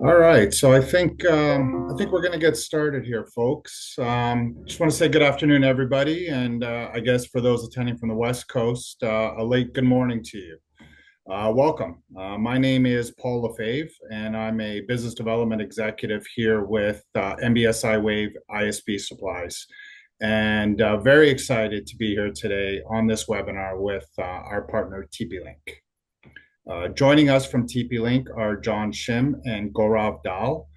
All right, so I think we're going to get started here, folks. Just want to say good afternoon, everybody, and I guess for those attending from the West Coast, a late good morning to you. Welcome. My name is Paul Lefebvre, and I'm a business development executive here with MBSI WAV ISP Supplies, and very excited to be here today on this webinar with our partner TP-Link. Joining us from TP-Link are John Shim and Gaurav Dal.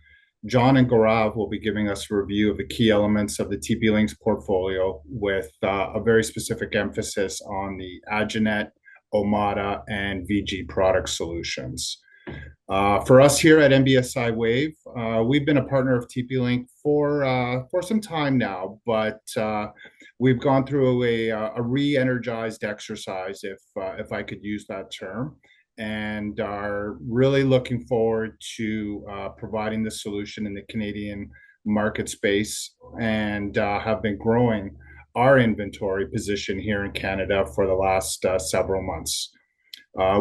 John and Gaurav will be giving us a review of the key elements of the TP-Link's portfolio with a very specific emphasis on the Aginet, Omada, and VG product solutions. For us here at MBSI WAVE, we've been a partner of TP-Link for some time now, but we've gone through a re-energized exercise, if I could use that term, and are really looking forward to providing the solution in the Canadian market space and have been growing our inventory position here in Canada for the last several months.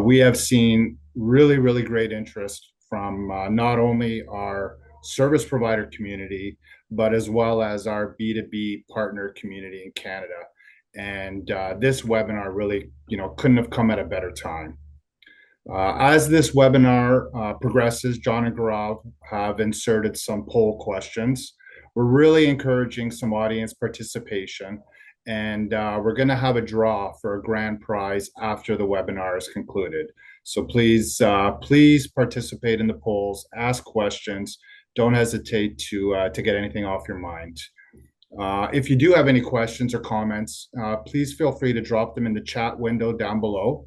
We have seen really, really great interest from not only our service provider community, but as well as our B2B partner community in Canada. And this webinar really, couldn't have come at a better time. As this webinar progresses, John and Gaurav have inserted some poll questions. We're really encouraging some audience participation, and we're going to have a draw for a grand prize after the webinar is concluded. So please participate in the polls, ask questions. Don't hesitate to get anything off your mind. If you do have any questions or comments, please feel free to drop them in the chat window down below.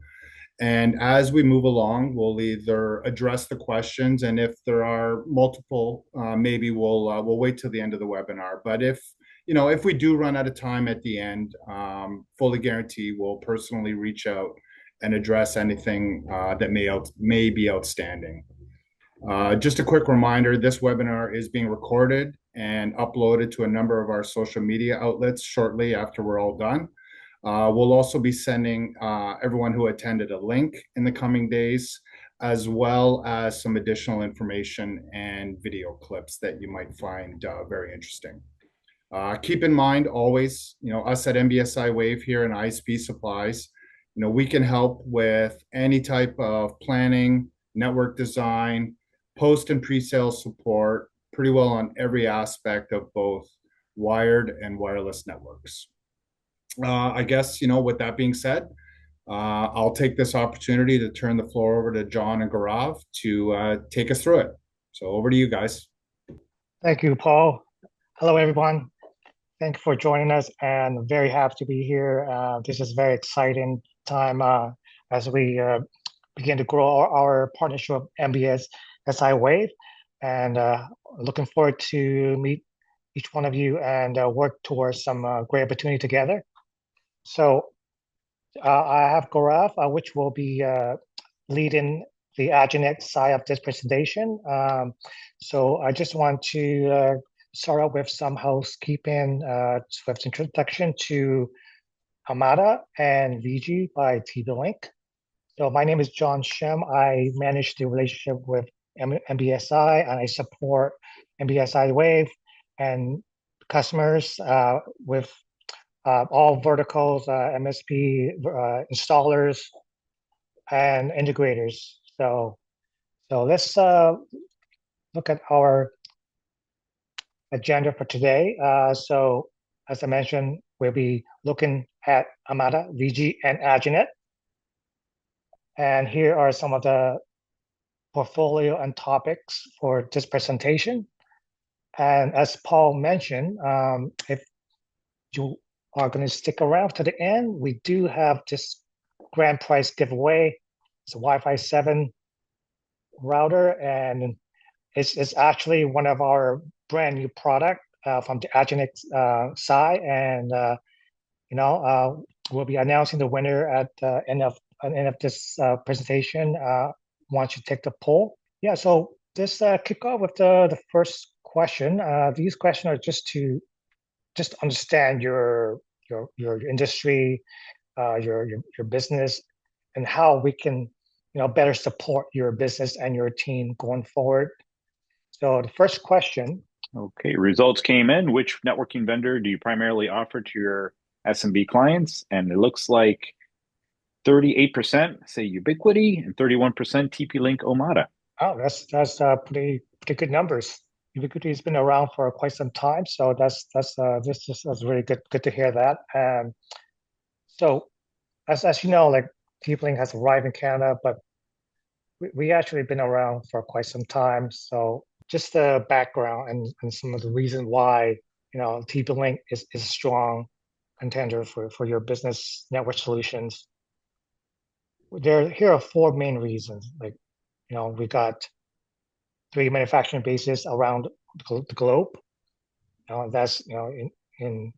And as we move along, we'll either address the questions, and if there are multiple, maybe we'll wait till the end of the webinar. But if we do run out of time at the end, fully guarantee we'll personally reach out and address anything that may be outstanding. Just a quick reminder: this webinar is being recorded and uploaded to a number of our social media outlets shortly after we're all done. We'll also be sending everyone who attended a link in the coming days, as well as some additional information and video clips that you might find very interesting. Keep in mind always, us at MBSI WAVE here in ISP Supplies, we can help with any type of planning, network design, post and pre-sale support, pretty well on every aspect of both wired and wireless networks. I guess, with that being said, I'll take this opportunity to turn the floor over to John and Gaurav to take us through it. So over to you guys. Thank you, Paul. Hello, everyone. Thank you for joining us, and very happy to be here. This is a very exciting time as we begin to grow our partnership with MBSI WAVE, and looking forward to meet each one of you and work towards some great opportunity together. So I have Gaurav, which will be leading the Aginet side of this presentation. So I just want to start out with some housekeeping, with introduction to Omada and VG by TP-Link. So my name is John Shem. I manage the relationship with MBSI, and I support MBSI WAVE and customers with all verticals, MSP installers and integrators. So let's look at our agenda for today. So as I mentioned, we'll be looking at Omada, VG, and Aginet. And here are some of the portfolio and topics for this presentation. And as Paul mentioned, if you are going to stick around to the end, we do have this grand prize giveaway. It's a Wi-Fi 7 router, and it's actually one of our brand new product from the Aginet side, and we'll be announcing the winner at the end of this presentation once you take the poll. Yeah, so let's kick off with the first question. These questions are just to understand your industry, your business, and how we can better support your business and your team going forward. So the first question, Okay, results came in. Which networking vendor do you primarily offer to your SMB clients? And it looks like 38% say Ubiquiti and 31% TP-Link Omada. oh, that's pretty good numbers. Ubiquiti has been around for quite some time, so that's really good to hear that. So as you know, like TP-Link has arrived in Canada, but we actually been around for quite some time. So just the background and some of the reason why TP-Link is a strong contender for your business network solutions. Here are four main reasons. Like we got three manufacturing bases around the globe. That's in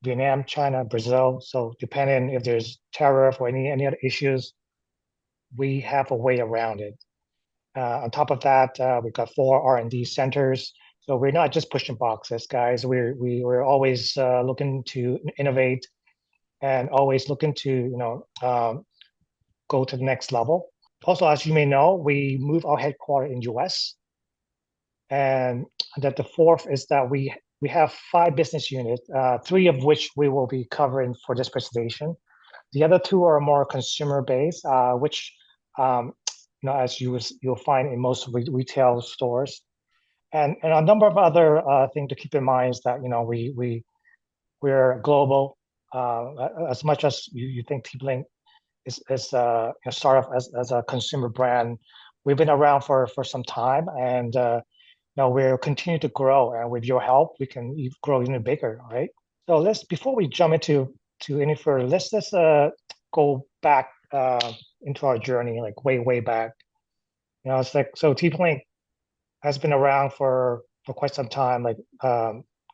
Vietnam, China, Brazil. So depending if there's tariff or any other issues, we have a way around it. On top of that, we've got four R&D centers. So we're not just pushing boxes, guys. We're always looking to innovate and always looking to go to the next level. Also, as you may know, we moved our headquarters in US, and that the fourth is that we have five business units, three of which we will be covering for this presentation. The other two are more consumer based, which um, as you'll find in most retail stores, and a number of other things to keep in mind is that we're global. As much as you think TP-Link is start off as a consumer brand, we've been around for some time, and we'll continue to grow. And with your help, we can grow even bigger, right? So before we jump into any further, let's go back into our journey, like way back. It's like so TP-Link has been around for quite some time. Like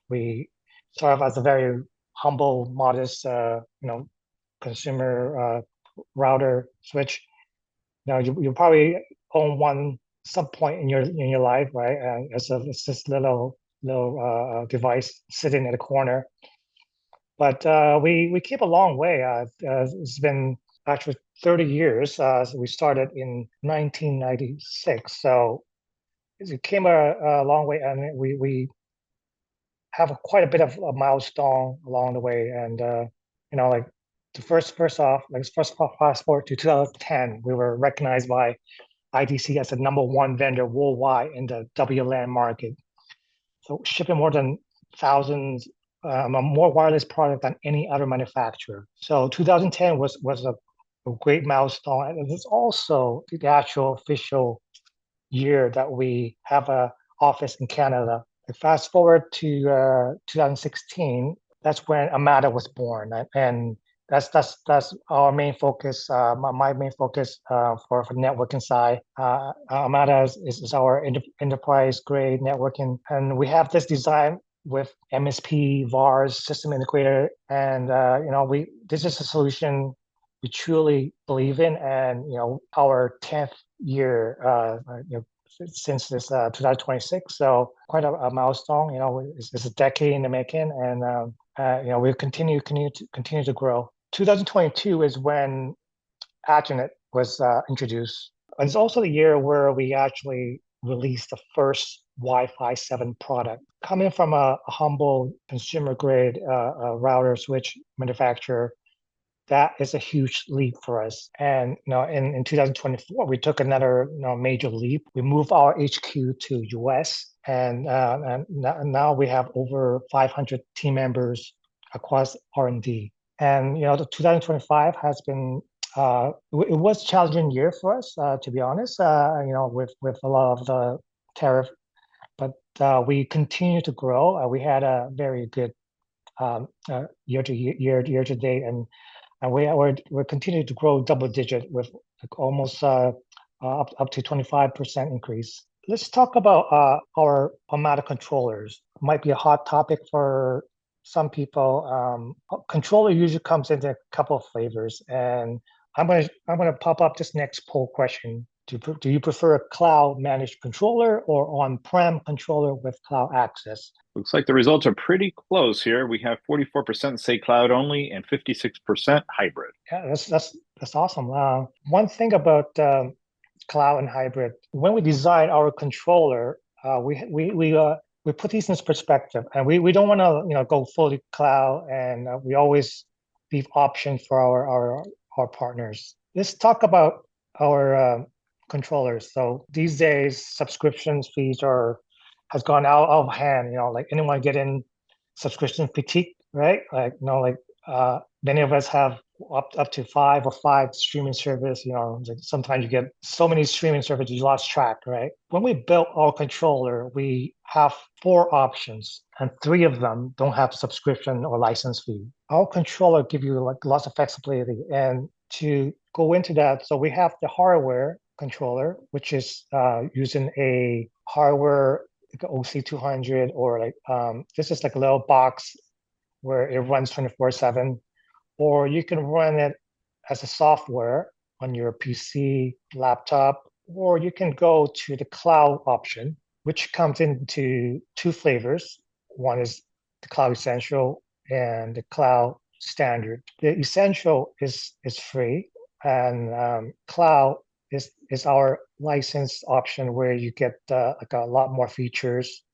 we started off as a very humble, modest, consumer router switch. Now you probably own one some point in your life, right? And it's this little device sitting in the corner. But we came a long way. It's been actually 30 years. So we started in 1996. So it came a long way, and we have quite a bit of a milestone along the way. And like the first off, like first fast forward to 2010, we were recognized by IDC as the number one vendor worldwide in the WLAN market. So shipping more than thousands, more wireless product than any other manufacturer. So 2010 was a great milestone, and it's also the actual official year that we have a office in Canada. Fast forward to 2016, that's when Amada was born, and that's our main focus. My main focus for networking side. Amada is our enterprise grade networking, and we have this design with MSP, VARs, system integrator, and we this is a solution we truly believe in, and our 10th year since this 2026, so quite a milestone. It's a decade in the making, and we continue to grow. 2022 is when Agilent was introduced. And it's also the year where we actually released the first Wi-Fi 7 product. Coming from a humble consumer grade router switch manufacturer, that is a huge leap for us. And in 2024, we took another major leap. We moved our HQ to US, and now we have over 500 team members across R&D. And the 2025 has been it was a challenging year for us, to be honest. With a lot of the tariff, but we continue to grow. We had a very good year to date, and we're continuing to grow double digit with like almost up to 25% increase. Let's talk about our Amada controllers. Might be a hot topic for some people. Controller usually comes in a couple of flavors, and I'm gonna pop up this next poll question. Do you prefer a cloud managed controller or on-prem controller with cloud access? Looks like the results are pretty close here. We have 44% say cloud only and 56% hybrid. Yeah, that's awesome. One thing about cloud and hybrid, when we design our controller, we put these in perspective, and we don't want to go fully cloud, and we always leave options for our partners. Let's talk about our controllers. So these days, subscriptions fees are has gone out of hand. Like anyone getting subscription fatigue, right? Like many of us have up to five streaming service. Like sometimes you get so many streaming services you lost track, right? When we built our controller, we have four options, and three of them don't have subscription or license fee. Our controller give you like lots of flexibility, and to go into that, so we have the hardware controller, which is using a hardware like OC200, or like this is like a little box where it runs 24/7, or you can run it as a software on your PC, laptop, or you can go to the cloud option, which comes into two flavors. One is the Cloud Essential and the Cloud Standard. The Essential is free, and Cloud is our licensed option where you get like a lot more features.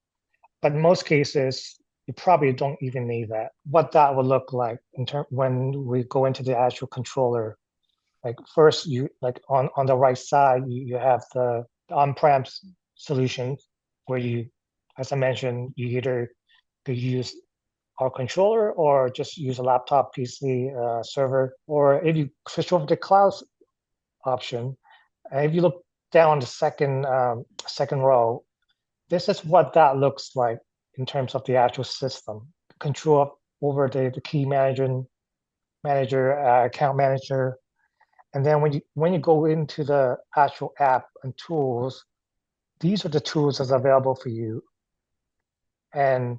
But in most cases, you probably don't even need that. What that would look like when we go into the actual controller, like first you like on the right side, you have the on-prem solution where you, as I mentioned, you either could use our controller or just use a laptop PC server, or if you switch over to cloud option, and if you look down the second row, this is what that looks like in terms of the actual system. Control over the key manager, account manager, and then when you go into the actual app and tools, these are the tools that's available for you. And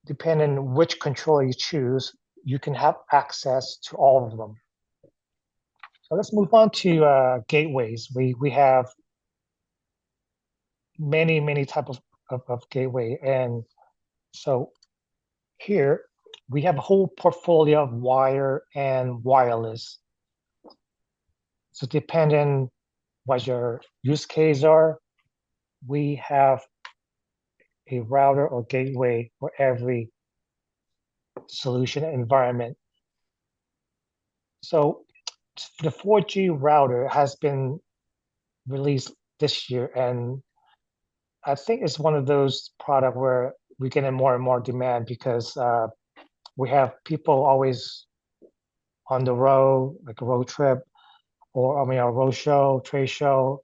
depending on which controller you choose, you can have access to all of them. So let's move on to gateways. We have many type of gateway, and so here we have a whole portfolio of wire and wireless. So depending what your use case are, we have a router or gateway for every solution environment. So the 4G router has been released this year, and I think it's one of those products where we're getting more and more demand because we have people always on the road, like a road trip, or I mean a road show, trade show.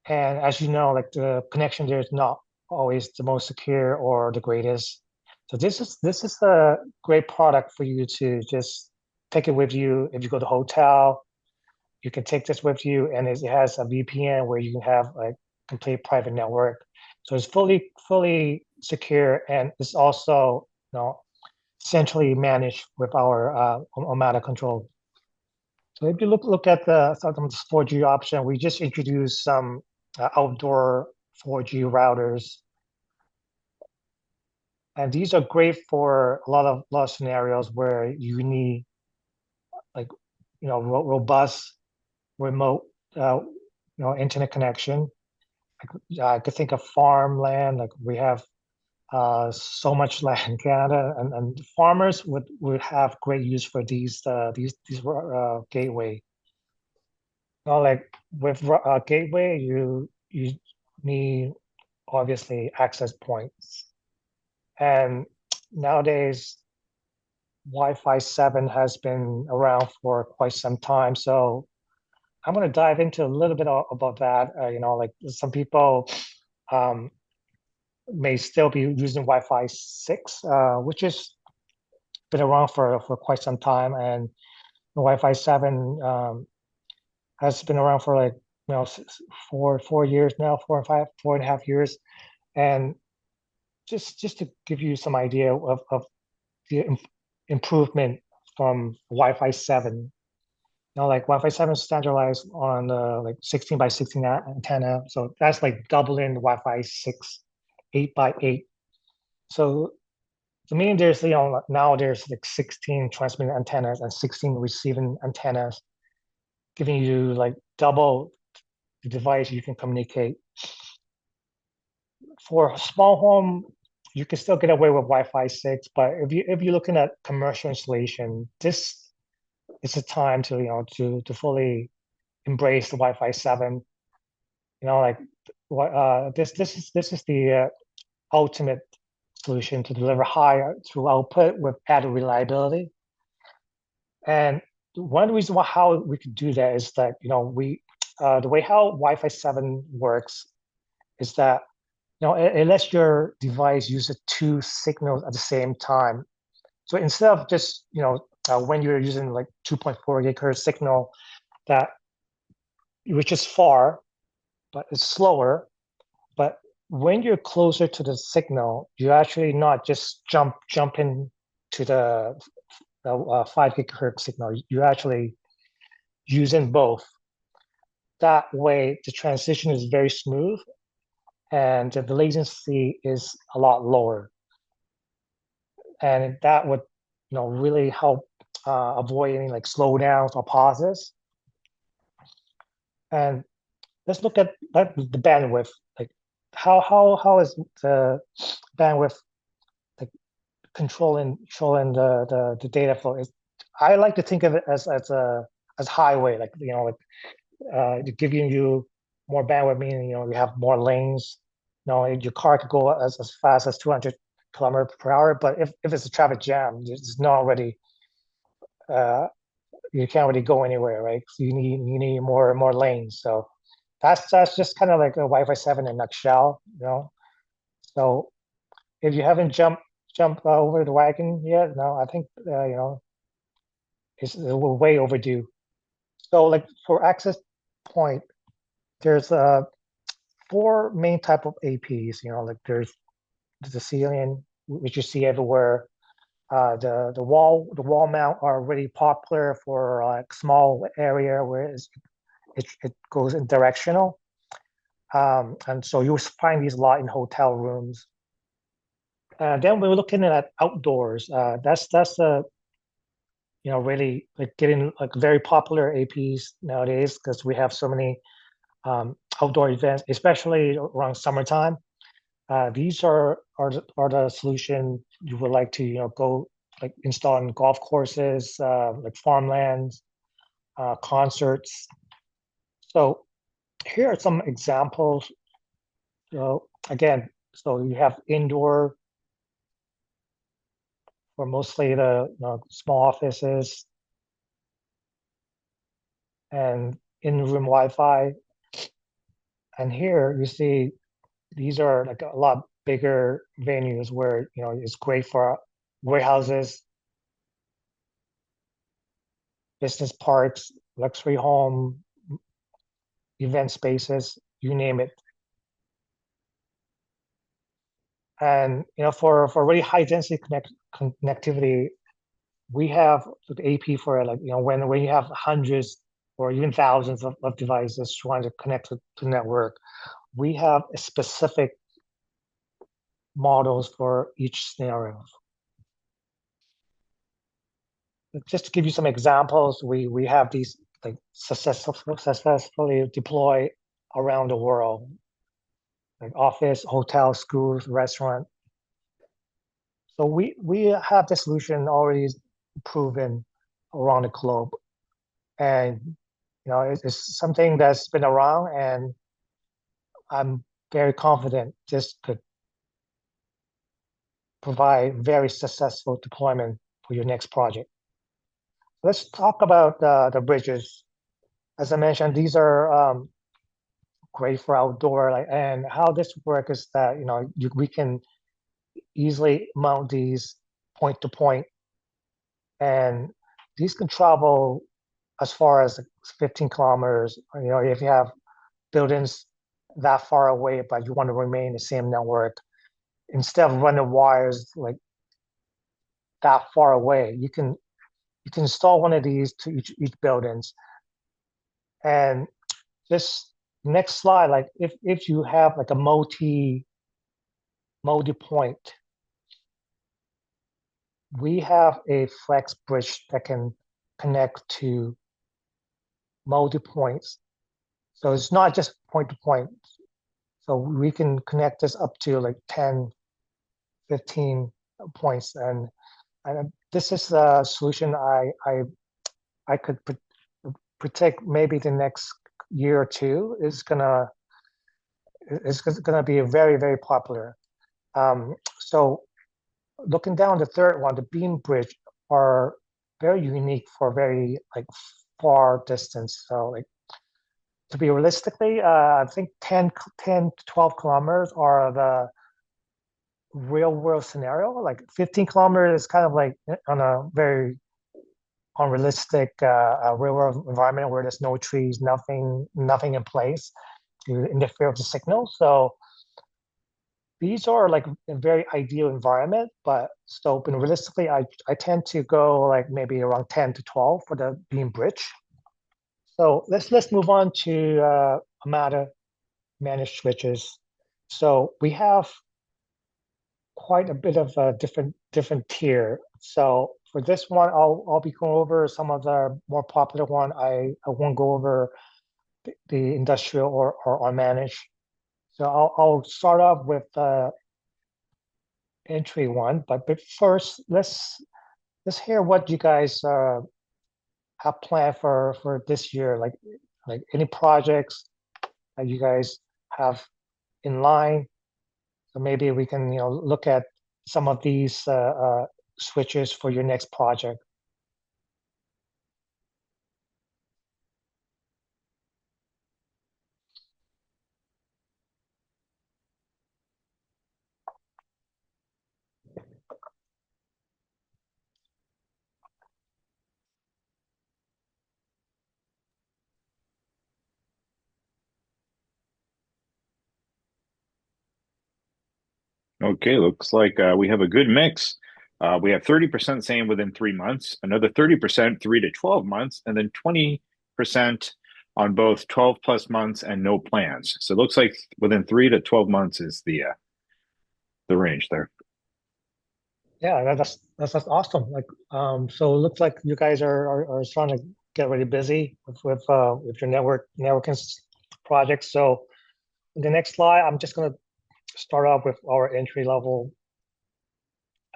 And as you know, like the connection there is not always the most secure or the greatest. So this is a great product for you to just take it with you. If you go to hotel, you can take this with you, and it has a VPN where you can have like complete private network. So it's fully secure, and it's also centrally managed with our Omada control. So if you look at the some 4G option, we just introduced some outdoor 4G routers, and these are great for a lot of scenarios where you need like robust remote internet connection. I could think of farmland, like we have so much land in Canada, and farmers would have great use for these gateway. Like with gateway, you need obviously access points, and nowadays Wi-Fi 7 has been around for quite some time. So I'm going to dive into a little bit about that. Like some people um, may still be using Wi-Fi 6, which has been around for quite some time, and Wi-Fi 7 has been around for like 4 years now, 4.5 years, and just to give you some idea of the improvement from Wi-Fi 7. Like Wi-Fi 7 is standardized on like 16 by 16 antenna, so that's like doubling the Wi-Fi 6, 8 by 8. So the meaning there's now there's like 16 transmitting antennas and 16 receiving antennas, giving you like double the device you can communicate. for a small home, you can still get away with Wi-Fi 6, but if you're looking at commercial installation, this is a time to to fully embrace the Wi-Fi 7. Like what this is the ultimate solution to deliver high through output with added reliability. And one of the reasons how we could do that is that we the way how Wi-Fi 7 works is that unless your device uses two signals at the same time. So instead of just when you're using like 2.4 gigahertz signal that which is far but it's slower, but when you're closer to the signal, you actually not just jump in to the 5 gigahertz signal. You're actually using both. That way, the transition is very smooth and the latency is a lot lower. And that would really help avoid any like slowdowns or pauses. And let's look at the bandwidth. Like how is the bandwidth like controlling the data flow? I like to think of it as highway, like giving you more bandwidth, meaning you have more lanes. Your car could go as fast as 200 kilometers per hour, but if it's a traffic jam, it's not already you can't really go anywhere, right? So you need more lanes. So that's just kind of like a Wi-Fi 7 in a nutshell. So if you haven't jumped over the wagon yet, no, I think we're way overdue. So like for access point, there's four main type of APs. Like there's the ceiling, which you see everywhere. The wall mount are really popular for like small area where it goes in directional. And so you'll find these a lot in hotel rooms. Then we're looking at outdoors. That's really like getting like very popular APs nowadays because we have so many outdoor events, especially around summertime. These are the solution you would like to go like install in golf courses, like farmlands, concerts. So here are some examples. So again, so you have indoor for mostly the small offices and in-room Wi-Fi. And here you see these are like a lot bigger venues where it's great for warehouses, business parks, luxury home, event spaces, you name it. And for really high density connectivity, we have the AP for like when you have hundreds or even thousands of devices trying to connect to network, we have a specific models for each scenario. Just to give you some examples, we have these like successfully deployed around the world, like office, hotel, schools, restaurant. So we have the solution already proven around the globe, and it's something that's been around, and I'm very confident this could provide very successful deployment for your next project. Let's talk about the bridges. As I mentioned, these are great for outdoor. And how this works is that we can easily mount these point to point, and these can travel as far as 15 kilometers. If you have buildings that far away, but you want to remain the same network, instead of running wires like that far away, you can install one of these to each buildings. And this next slide, like if you have like a multi-point, we have a flex bridge that can connect to multi-points. So it's not just point to point. So we can connect this up to like 10, 15 points. And this is a solution I could predict maybe the next year or two is gonna be very, very popular. So looking down the third one, the beam bridge are very unique for very like far distance. So like to be realistically, I think 10 to 12 kilometers are the real world scenario. Like 15 kilometers is kind of like on a very unrealistic real world environment where there's no trees, nothing in place to interfere with the signal. So these are like a very ideal environment, but so but realistically, I tend to go like maybe around 10 to 12 for the beam bridge. So let's move on to Amada managed switches. So we have quite a bit of a different tier. So for this one, I'll be going over some of the more popular one. I won't go over the industrial or unmanaged. So I'll start off with the entry one, but first let's hear what you guys have planned for this year. Like any projects that you guys have in line. So maybe we can look at some of these switches for your next project. Okay, looks like we have a good mix. We have 30% saying within 3 months, another 30% 3 to 12 months, and then 20% on both 12 plus months and no plans. So it looks like within 3 to 12 months is the range there. Yeah, that's awesome. Like, so it looks like you guys are starting to get really busy with your networking projects. So in the next slide, I'm just gonna start off with our entry level,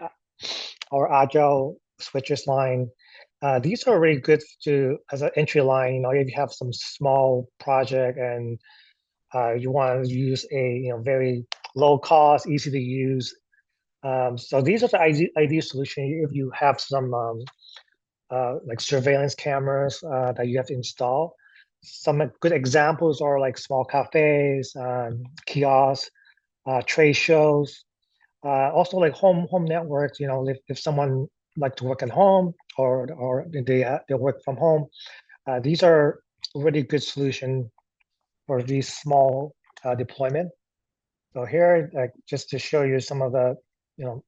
uh, our agile switches line. These are really good to as an entry line. If you have some small project and you want to use a very low cost, easy to use. So these are the ideal solution if you have some like surveillance cameras that you have to install. Some good examples are like small cafes, kiosks, trade shows, also like home networks. If someone like to work at home or they work from home, these are really good solution for these small deployment. So here, like just to show you some of the, so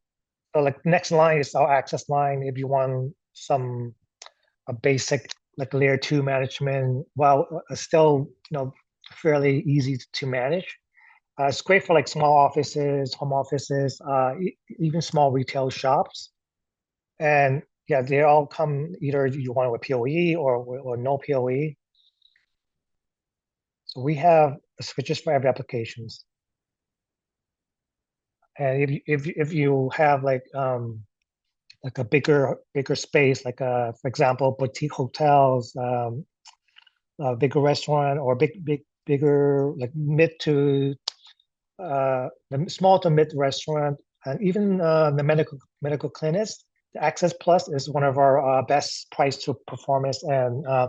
like next line is our access line. If you want some a basic like layer two management, while still fairly easy to manage. It's great for like small offices, home offices, even small retail shops. And yeah, they all come either you want with PoE or no PoE. So we have switches for every applications. And if you have like a bigger space, like for example, boutique hotels, a bigger restaurant, or bigger like mid to the small to mid restaurant, and even the medical clinics. The Access Plus is one of our best price to performance, and I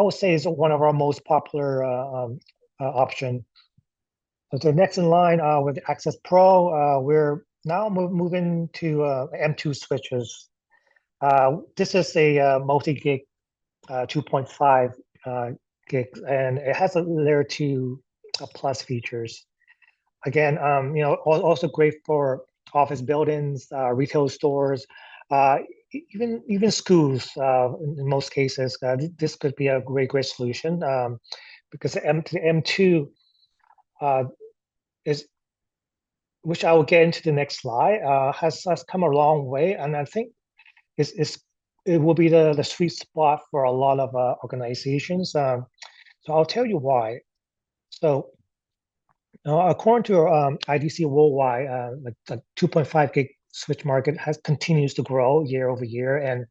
would say is one of our most popular option. So the next in line with the Access Pro, we're now moving to M2 switches. This is a multi-gig 2.5 gig, and it has a layer 2 plus features. Again, also great for office buildings, retail stores, uh, even schools. In most cases, this could be a great solution because the M2 uh, is, which I will get into the next slide, has come a long way, and I think is it will be the sweet spot for a lot of organizations. So I'll tell you why. So According to IDC worldwide, like the 2.5 gig switch market has continues to grow year over year, and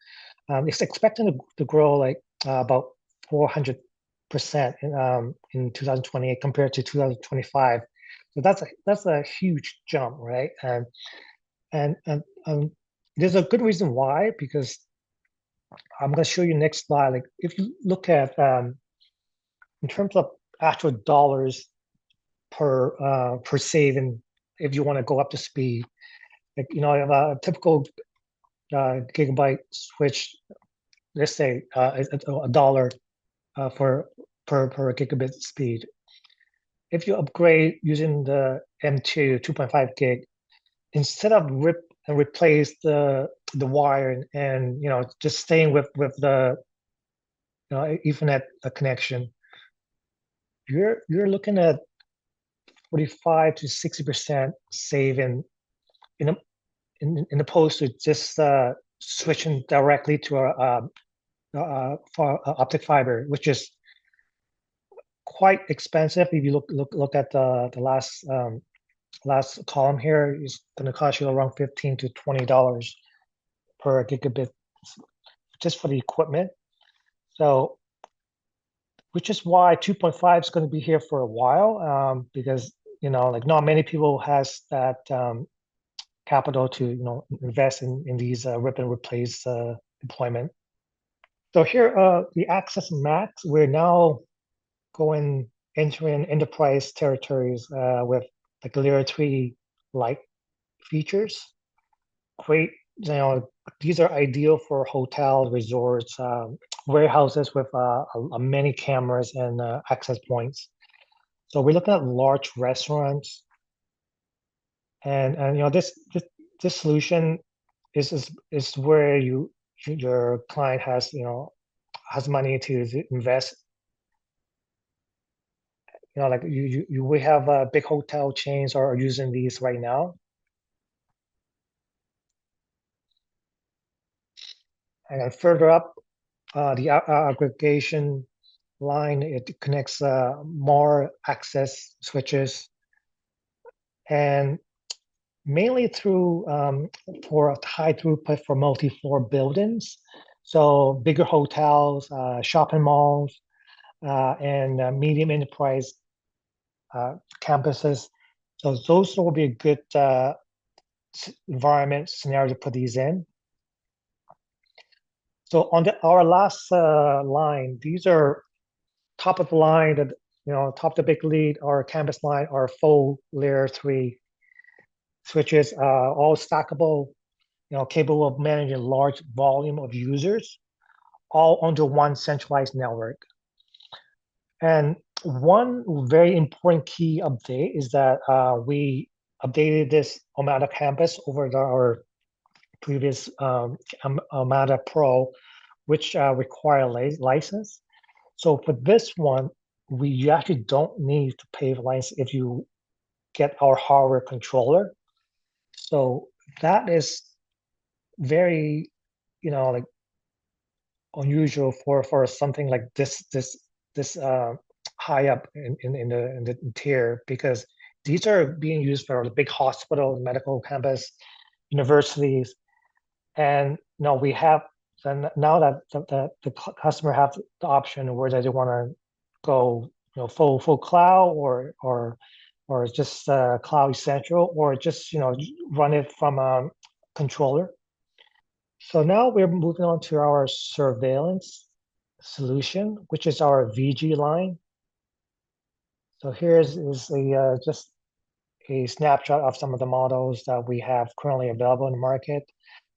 it's expected to grow like about 400% in 2028 compared to 2025. So that's a huge jump, right? And there's a good reason why, because I'm going to show you next slide. Like if you look at in terms of actual dollars per saving, if you want to go up to speed, like a typical gigabyte switch, let's say is a dollar for per gigabit speed. If you upgrade using the M2 2.5 gig, instead of rip and replace the wire and just staying with the Ethernet connection, you're looking at 45 to 60% saving in a, in opposed to just switching directly to optic fiber, which is quite expensive. If you look at the last column here, it's going to cost you around $15 to $20 per gigabit just for the equipment. So, which is why 2.5 is going to be here for a while, because like not many people has that capital to invest in these rip and replace deployment. So here, the Access Max, we're now entering enterprise territories with like layer 3 light features. Great, these are ideal for hotels, resorts, warehouses with many cameras and access points. So we're looking at large restaurants, and this solution is where your client has money to invest. Like we have big hotel chains are using these right now. And further up, the aggregation line, it connects more access switches, and mainly through for high throughput for multi-floor buildings. So bigger hotels, shopping malls, and medium enterprise campuses. So those will be a good environment scenario to put these in. So on our last line, these are top of the line, that top of the big lead, our campus line, our full layer 3 switches, all stackable, capable of managing large volume of users, all under one centralized network. And one very important key update is that we updated this Omada campus over our previous Omada Pro, which require license. So for this one, we actually don't need to pay for license if you get our hardware controller. So that is very, like unusual for something like this high up in the tier, because these are being used for the big hospital, medical campus, universities, and we have. And now that the customer have the option whether they want to go full cloud or just cloud essential, or just run it from a controller. So now we're moving on to our surveillance solution, which is our VG line. So here's just a snapshot of some of the models that we have currently available in the market.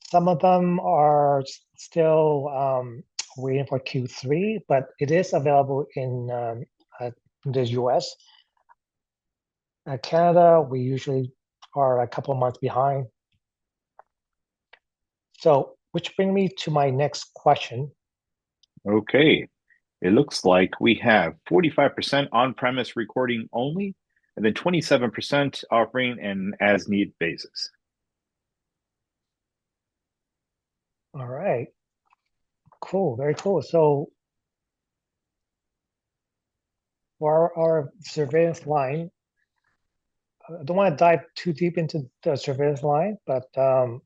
Some of them are still waiting for Q3, but it is available in the US. Canada, we usually are a couple of months behind. So, which brings me to my next question. Okay. It looks like we have 45% on-premise recording only, and then 27% offering an as-need basis. All right. Cool. Very cool. So for our surveillance line, I don't want to dive too deep into the surveillance line, but so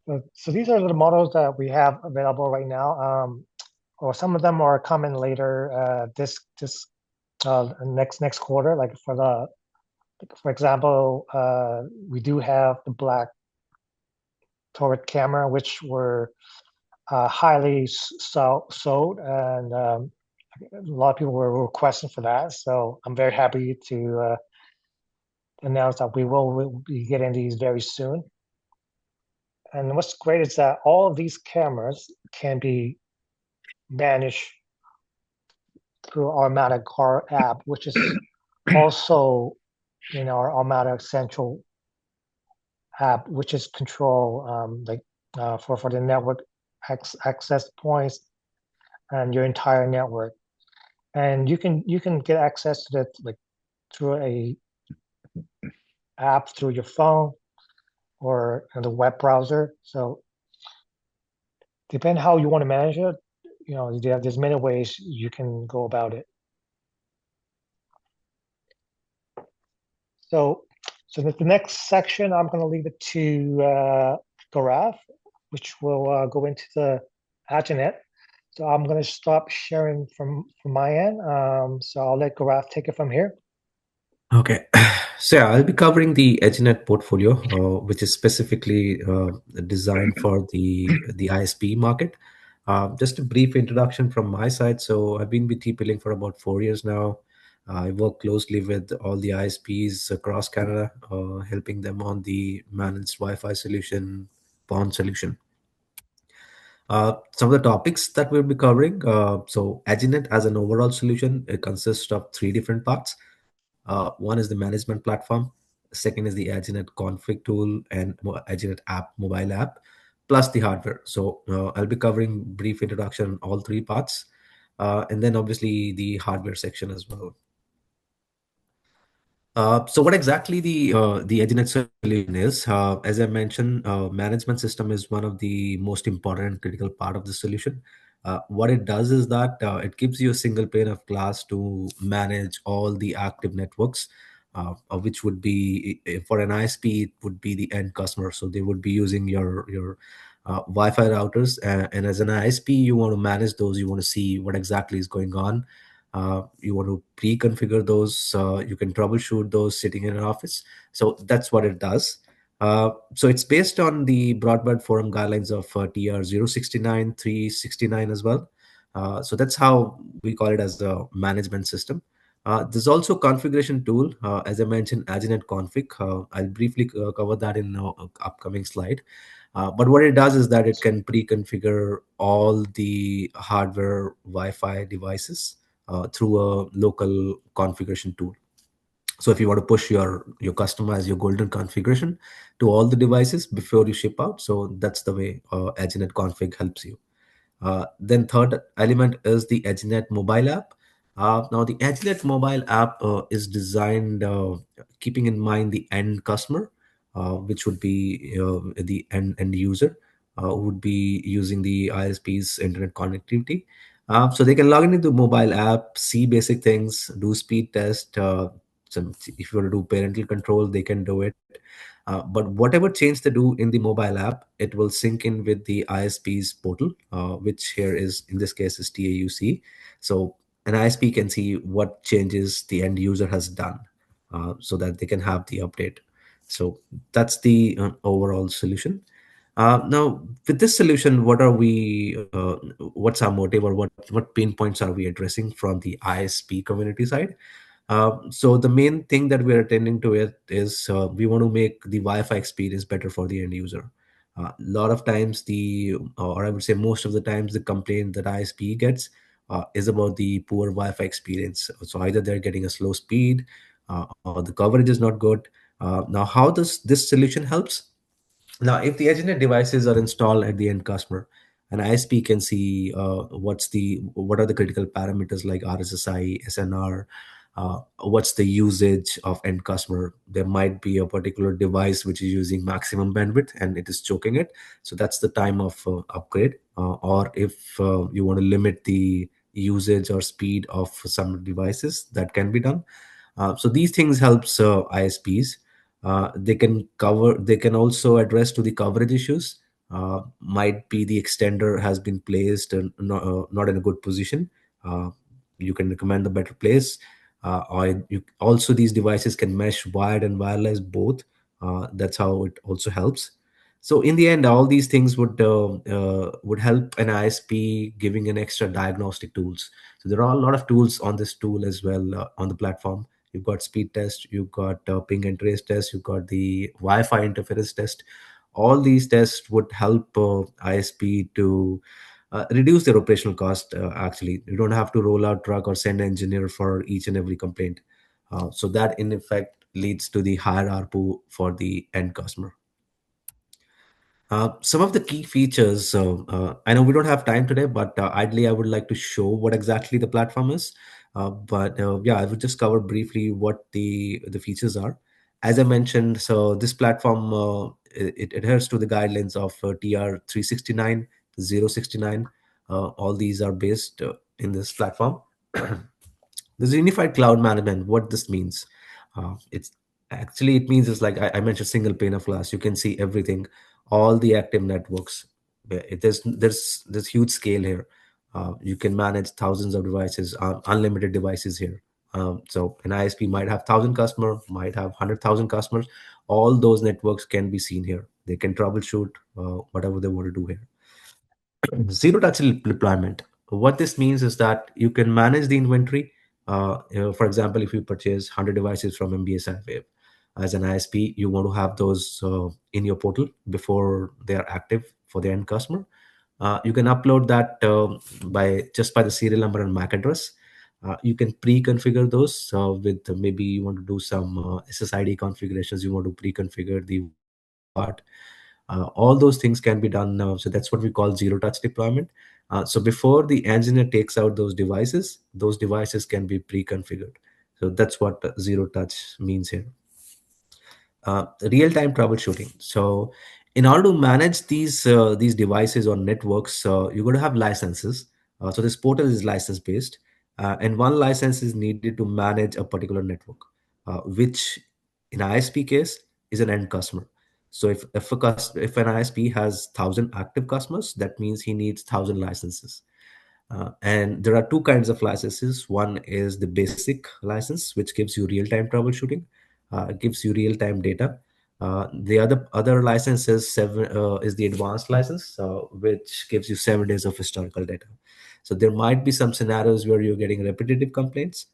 these are the models that we have available right now, or some of them are coming later this next quarter. Like for example, we do have the black turret camera, which were highly sold, and a lot of people were requesting for that. So I'm very happy to announce that we'll be getting these very soon. And what's great is that all of these cameras can be managed through our automatic car app, which is also in our automatic central app, which is control for the network access points and your entire network. And you can get access to that like through a app through your phone or the web browser. So depending how you want to manage it, there's many ways you can go about it. So the next section, I'm going to leave it to Gaurav, which will go into the Aginet. So I'm going to stop sharing from my end. So I'll let Gaurav take it from here. Okay. So yeah, I'll be covering the EdgeNet portfolio, which is specifically designed for the ISP market. Just a brief introduction from my side. So I've been with TP Link for about 4 years now. I work closely with all the ISPs across Canada, helping them on the managed Wi-Fi solution, PON solution. Some of the topics that we'll be covering. So EdgeNet as an overall solution, it consists of three different parts. One is the management platform. Second is the EdgeNet config tool and EdgeNet app, mobile app, plus the hardware. So I'll be covering brief introduction on all three parts, and then obviously the hardware section as well. So what exactly the EdgeNet solution is? As I mentioned, management system is one of the most important and critical part of the solution. What it does is that it gives you a single pane of glass to manage all the active networks, which would be for an ISP, it would be the end customer. So they would be using your Wi-Fi routers, and as an ISP, you want to manage those. You want to see what exactly is going on. You want to pre-configure those. You can troubleshoot those sitting in an office. So that's what it does. So it's based on the Broadband Forum guidelines of TR 069, 369 as well. So that's how we call it as a management system. There's also configuration tool, as I mentioned, AgiNet config. I'll briefly cover that in upcoming slide. But what it does is that it can pre-configure all the hardware Wi-Fi devices through a local configuration tool. So if you want to push your customize your golden configuration to all the devices before you ship out, so that's the way EdgeNet config helps you. Then third element is the EdgeNet mobile app. Now the EdgeNet mobile app is designed keeping in mind the end customer, which would be the end user who would be using the ISP's internet connectivity. So they can log into the mobile app, see basic things, do speed test. If you want to do parental control, they can do it. But whatever change they do in the mobile app, it will sync in with the ISP's portal, which here is, in this case, is TAUC. So an ISP can see what changes the end user has done so that they can have the update. So that's the overall solution. Now, with this solution, what's our motive, or what pain points are we addressing from the ISP community side? So the main thing that we're attending to it is we want to make the Wi-Fi experience better for the end user. A lot of times or I would say most of the times, the complaint that ISP gets is about the poor Wi-Fi experience. So either they're getting a slow speed or the coverage is not good. Now, how does this solution helps? Now, if the EdgeNet devices are installed at the end customer, an ISP can see what are the critical parameters like RSSI, SNR, what's the usage of end customer. There might be a particular device which is using maximum bandwidth and it is choking it. So that's the time of upgrade. Or if you want to limit the usage or speed of some devices, that can be done. So these things helps ISPs. They can also address to the coverage issues. Might be the extender has been placed and not in a good position. uh, you can recommend the better place. Or you, also these devices can mesh wired and wireless both. That's how it also helps. So in the end, all these things would help an ISP giving an extra diagnostic tools. So there are a lot of tools on this tool as well, on the platform. You've got speed test, you've got ping and trace test, you've got the Wi-Fi interference test. All these tests would help ISP to reduce their operational cost. Actually, you don't have to roll out truck or send engineer for each and every complaint. So that in effect leads to the higher ARPU for the end customer. Some of the key features, I know we don't have time today, but ideally I would like to show what exactly the platform is. But yeah, I would just cover briefly what the features are. As I mentioned, so this platform, it adheres to the guidelines of TR 369, 069. All these are based in this platform. This unified cloud management, what this means, it's actually, it means is like I mentioned, single pane of glass. You can see everything, all the active networks. There's huge scale here. You can manage thousands of devices, unlimited devices here. So an ISP might have 1,000 customer, might have 100,000 customers. All those networks can be seen here. They can troubleshoot whatever they want to do here. Zero touch deployment. What this means is that you can manage the inventory. For example, if you purchase 100 devices from MBSI WAV as an ISP, you want to have those in your portal before they are active for the end customer. You can upload that by the serial number and MAC address. You can pre-configure those with maybe you want to do some SSID configurations. You want to pre-configure the part. All those things can be done now. So that's what we call zero touch deployment. So before the engineer takes out those devices can be pre-configured. So that's what zero touch means here. Real-time troubleshooting. So in order to manage these devices or networks, you're going to have licenses. So this portal is license based, and one license is needed to manage a particular network, which in ISP case is an end customer. So if an ISP has 1,000 active customers, that means he needs 1,000 licenses. And there are two kinds of licenses. One is the basic license, which gives you real-time troubleshooting, it gives you real-time data. The other license is the advanced license, which gives you 7 days of historical data. So there might be some scenarios where you're getting repetitive complaints.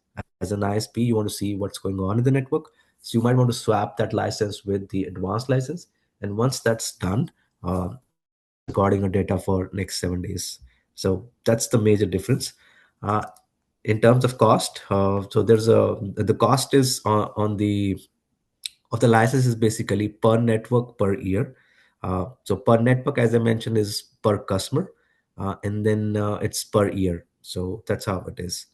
As an ISP, you want to see what's going on in the network. So you might want to swap that license with the advanced license. And once that's done, it starts recording your data for next 7 days. So that's the major difference. Uh, in terms of cost, so there's a the cost is on the of the license is basically per network per year. So per network, as I mentioned, is per customer, and then it's per year. So that's how it is.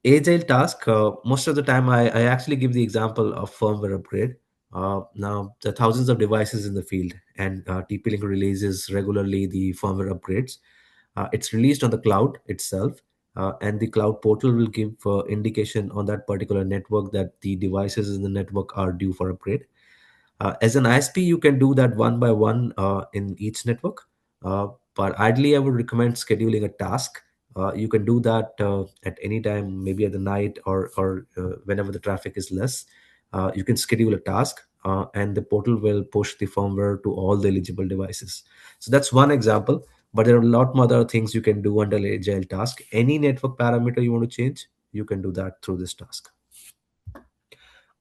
Agile task. Most of the time, I actually give the example of firmware upgrade. Now, the thousands of devices in the field, and TP-Link releases regularly the firmware upgrades. It's released on the cloud itself, and the cloud portal will give indication on that particular network that the devices in the network are due for upgrade. As an ISP, you can do that one by one in each network. But ideally, I would recommend scheduling a task. You can do that at any time, maybe at the night or whenever the traffic is less. You can schedule a task, and the portal will push the firmware to all the eligible devices. So that's one example. But there are a lot more other things you can do under agile task. Any network parameter you want to change, you can do that through this task.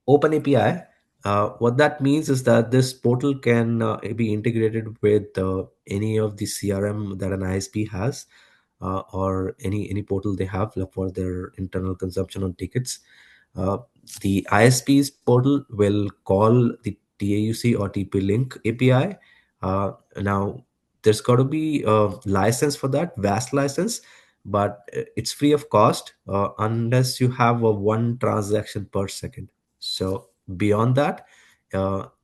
Open API. What that means is that this portal can be integrated with any of the CRM that an ISP has, or any portal they have for their internal consumption on tickets. Uh, the ISP's portal will call the TAUC or TP-Link API. Now, there's got to be a license for that, VAST license, but it's free of cost unless you have a one transaction per second. So beyond that,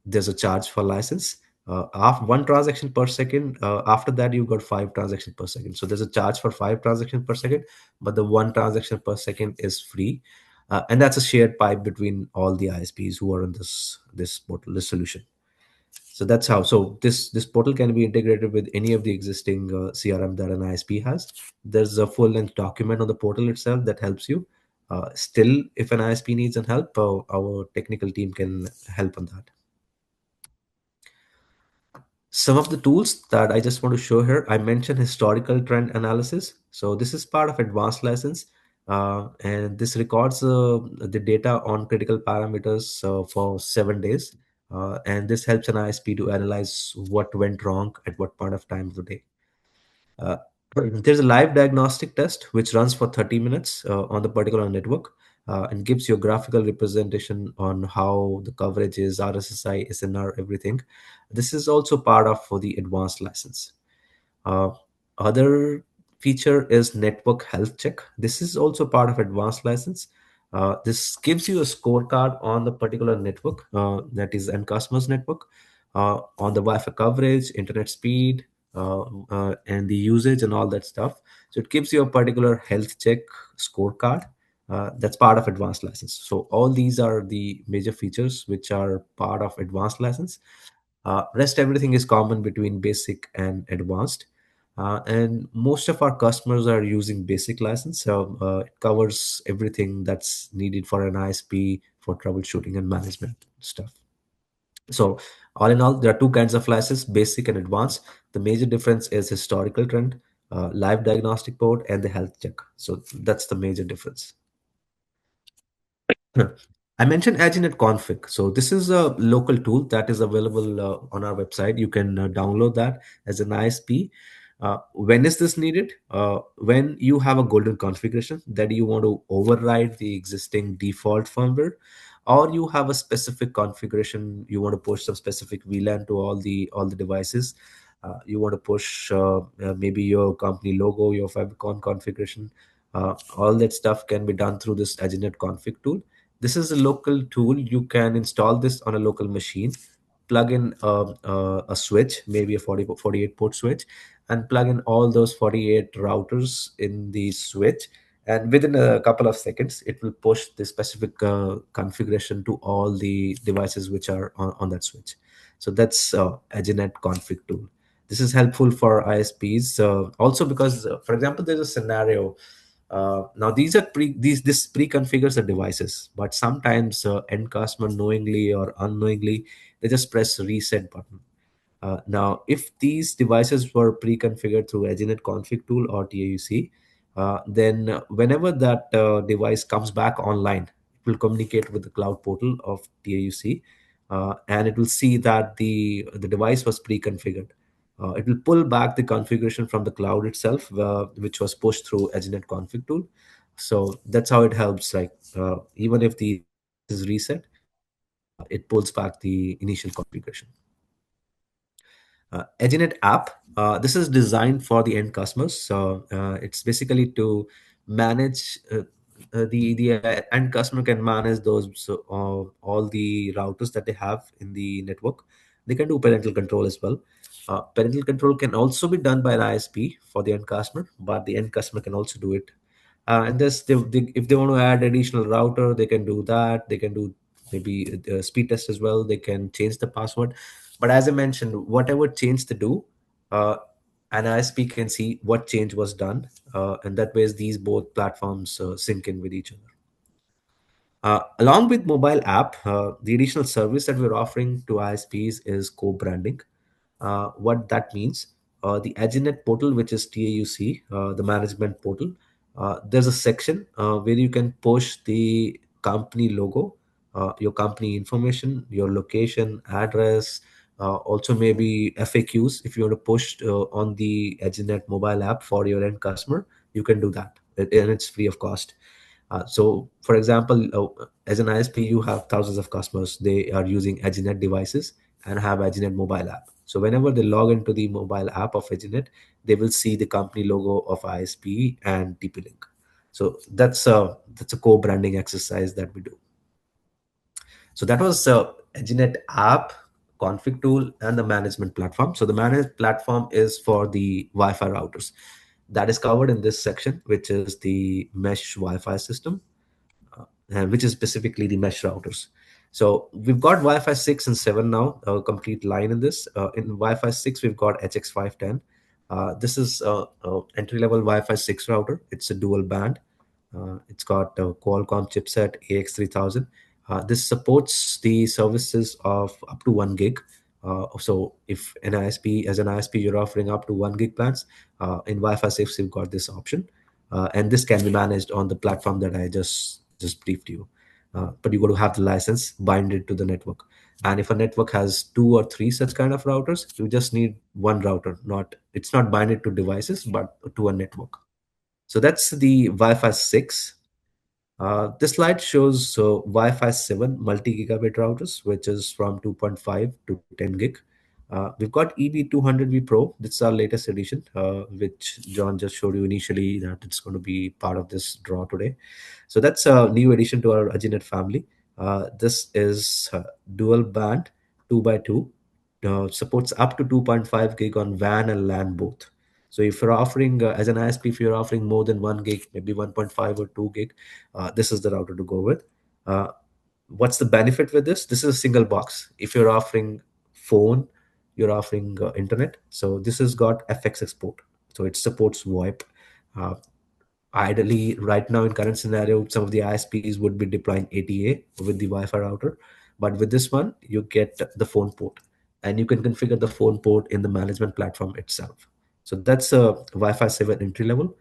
there's a charge for license. After one transaction per second, after that you've got 5 transactions per second. So there's a charge for 5 transactions per second, but the one transaction per second is free. And that's a shared pipe between all the ISPs who are in this portal, this solution. So that's how. So this portal can be integrated with any of the existing CRM that an ISP has. There's a full length document on the portal itself that helps you. Still, if an ISP needs some help, our technical team can help on that. Some of the tools that I just want to show here, I mentioned historical trend analysis. So this is part of advanced license, and this records the data on critical parameters for 7 days. And this helps an ISP to analyze what went wrong at what point of time of the day. Uh, there's a live diagnostic test which runs for 30 minutes on the particular network and gives you a graphical representation on how the coverage is, RSSI, SNR, everything. This is also part of for the advanced license. Uh, Other feature is network health check. This is also part of advanced license. This gives you a scorecard on the particular network, that is end customers network, on the Wi-Fi coverage, internet speed, and the usage and all that stuff. So it gives you a particular health check scorecard. That's part of advanced license. So all these are the major features which are part of advanced license. Rest everything is common between basic and advanced. And most of our customers are using basic license, so it covers everything that's needed for an ISP for troubleshooting and management stuff. So all in all, there are two kinds of license, basic and advanced. The major difference is historical trend, live diagnostic port, and the health check. So that's the major difference. I mentioned Aginet Config. So this is a local tool that is available on our website. You can download that as an ISP. When is this needed? When you have a golden configuration that you want to override the existing default firmware, or you have a specific configuration, you want to push some specific VLAN to all the devices. You want to push maybe your company logo, your favicon configuration. All that stuff can be done through this Aginet Config tool. This is a local tool. You can install this on a local machine, plug in a switch, maybe a 48 port switch, and plug in all those 48 routers in the switch. And within a couple of seconds, it will push the specific configuration to all the devices which are on that switch. So that's Aginet config tool. This is helpful for ISPs also because, for example, there's a scenario. Now these are this pre-configures the devices, but sometimes end customer knowingly or unknowingly they just press reset button. Now, if these devices were pre-configured through Aginet config tool or TAUC, then whenever that device comes back online, it will communicate with the cloud portal of TAUC, and it will see that the device was pre-configured. It will pull back the configuration from the cloud itself, which was pushed through Aginet config tool. So that's how it helps. Like even if the device is reset, it pulls back the initial configuration. Aginet app. This is designed for the end customers. So it's basically to manage the end customer can manage those all the routers that they have in the network. They can do parental control as well. Parental control can also be done by an ISP for the end customer, but the end customer can also do it. And this, if they want to add additional router, they can do that. They can do maybe speed test as well. They can change the password. But as I mentioned, whatever change they do, uh, an ISP can see what change was done, and that way these both platforms sync in with each other. Along with mobile app, the additional service that we're offering to ISPs is co-branding. What that means, the Aginet portal, which is TAUC, the management portal, there's a section where you can push the company logo, your company information, your location, address, also maybe FAQs. If you want to push on the Aginet mobile app for your end customer, you can do that, and it's free of cost. So, for example, as an ISP, you have thousands of customers. They are using Aginet devices and have Aginet mobile app. So, whenever they log into the mobile app of Aginet, they will see the company logo of ISP and TP-Link. So that's a co-branding exercise that we do. So that was Aginet app, config tool, and the management platform. So the management platform is for the Wi-Fi routers. That is covered in this section, which is the mesh Wi-Fi system. which is specifically the mesh routers. So we've got Wi-Fi 6 and 7 now, a complete line in this. In Wi-Fi 6, we've got HX510. This is entry-level Wi-Fi 6 router. It's a dual band. It's got a Qualcomm chipset AX3000. This supports the services of up to 1 gig. So if an ISP, as an ISP, you're offering up to 1 gig plans, in Wi-Fi 6, you've got this option. And this can be managed on the platform that I just briefed you. But you got to have the license binded to the network. And if a network has 2 or 3 such kind of routers, you just need one router. Not It's not binded to devices, but to a network. So that's the Wi-Fi 6. This slide shows Wi-Fi 7 multi-gigabit routers, which is from 2.5 to 10 gig. We've got EB200V Pro. This is our latest edition, which John just showed you initially that it's going to be part of this draw today. So that's a new addition to our Aginet family. This is dual band 2x2. Supports up to 2.5 gig on WAN and LAN both. So if you're offering, as an ISP, if you're offering more than 1 gig, maybe 1.5 or 2 gig, this is the router to go with. What's the benefit with this? This is a single box. If you're offering phone, you're offering internet. So this has got FX export. So it supports VoIP. Uh, Ideally, right now in current scenario, some of the ISPs would be deploying ATA with the Wi-Fi router. But with this one, you get the phone port. And you can configure the phone port in the management platform itself. So that's a Wi-Fi 7 entry level.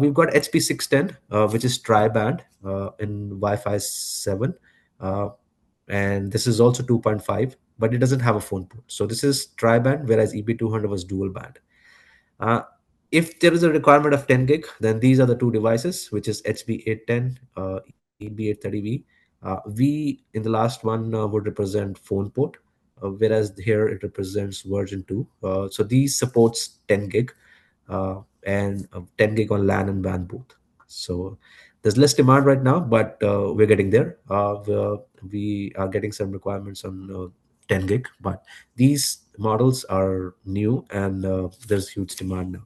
We've got HP610, which is tri-band in Wi-Fi 7. Uh, and this is also 2.5, but it doesn't have a phone port. So this is tri-band, whereas EB200 was dual band. Uh, if there is a requirement of 10 gig, then these are the two devices, which is HB810, EB830V. V in the last one would represent phone port, whereas here it represents version 2. So these supports 10 gig and 10 gig on LAN and WAN both. So there's less demand right now, but we're getting there. We are getting some requirements on 10 gig, but these models are new and there's huge demand now.